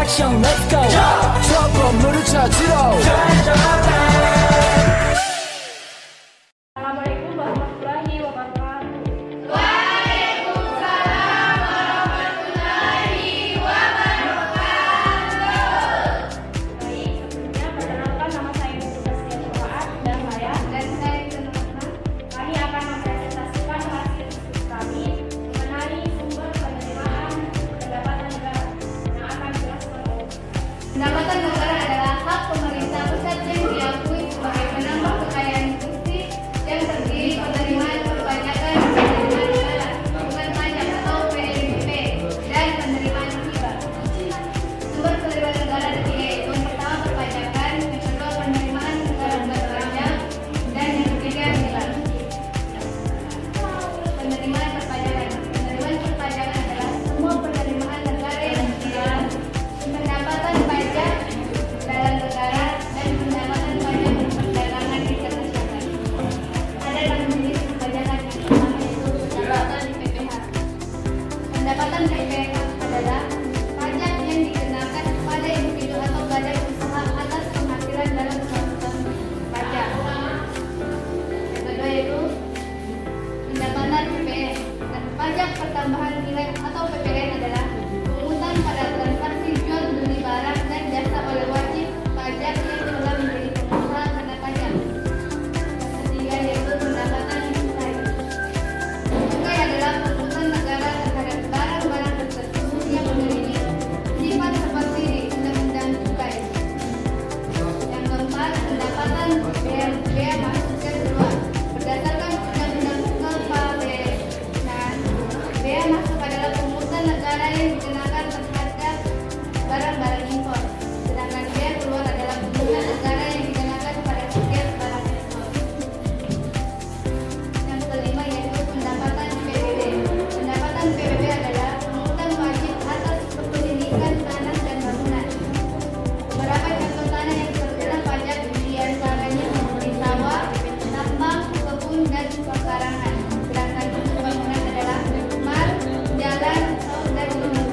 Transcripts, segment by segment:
action let's go 저 건물을 찾으러 Assalamualaikum warahmatullahi wabarakatuh. Waalaikumsalam warahmatullahi wabarakatuh. Baik, sebelumnya perkenalkan nama saya Ibu Bastian Fuad dan saya Senang. Kami akan mempresentasikan hasil diskusi kami mengenai sumber penerimaan pendapatan negara yang akan dijelaskan oleh Pendapatan negara adalah hak pemerintah pusat yang diakui sebagai penambah kekayaan industri yang terdiri penerimaan perpajakan penerimaan negara, bukan pajak atau PNBP, dan penerimaan hibah. Sumber penerimaan negara yaitu yang pertama perpajakan, yang kedua penerimaan negara bukan pajak, dan yang ketiga hibah. Penerimaan perpajakan. Penerimaan perpajakan adalah semua penerimaan negara yang diperoleh pendapatan pajak dalam negara dan pendapatan pajak perdagangan internasional. Ada enam jenis perpajakan yang pertama yaitu pendapatan PPH. Pendapatan PPH adalah pajak yang dikenakan kepada individu atau badan usaha atas penghasilan dalam suatu tahun pajak. Yang kedua yaitu pendapatan PPN. Dan pajak pertambahan nilai atau PPN adalah pungutan pada transaksi jual beli barang dan jasa oleh wajib pajak yang telah menjadi pengusaha kena pajak. Yang ketiga yaitu pendapatan cukai. Cukai adalah pungutan negara terhadap barang-barang tertentu yang memiliki sifat seperti di Undang-Undang Cukai. Yang keempat, pendapatan bea masuk dan keluar. Berdasarkan Undang-Undang Kepabeanan, bea masuk adalah pungutan negara yang dikenakan terhadap barang-barang impor. Sedangkan bea keluar adalah pungutan negara yang dikenakan pada setiap barang ekspor. Yang kelima yaitu pendapatan PBB. Pendapatan PBB adalah pungutan wajib atas kepemilikan tanah dan bangunan. Beberapa contoh tanah yang terkena pajak diantaranya seperti sawah, tambang, kebun, dan pekarangan. Sedangkan untuk bangunan adalah rumah, jalan, tol, dan gunung.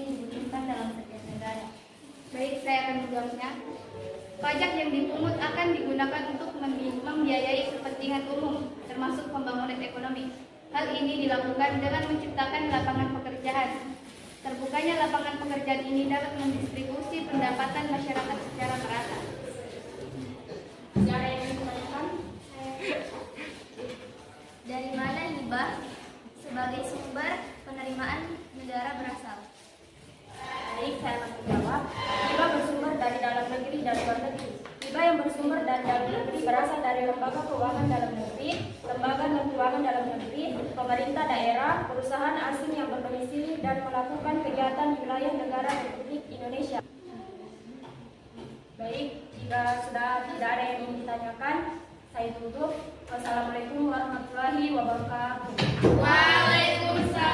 dibutuhkan dalam setiap negara. Baik, saya akan menjawabnya. Pajak yang dipungut akan digunakan untuk membiayai kepentingan umum, termasuk pembangunan ekonomi. Hal ini dilakukan dengan menciptakan lapangan pekerjaan. Terbukanya lapangan pekerjaan ini dapat mendistribusi pendapatan masyarakat secara merata. Tidak ada yang ditanyakan? Dari mana hibah sebagai sumber penerimaan negara berasal? Baik, saya akan menjawab. Hibah bersumber dari dalam negeri dan luar negeri. Hibah yang bersumber dari dalam negeri berasal dari lembaga keuangan dalam negeri, lembaga non keuangan dalam negeri, pemerintah daerah, perusahaan asing yang berdomisili dan melakukan kegiatan di wilayah negara Republik Indonesia. Baik, jika sudah tidak ada yang ingin ditanyakan, saya tutup. Wassalamualaikum warahmatullahi wabarakatuh. Waalaikumsalam.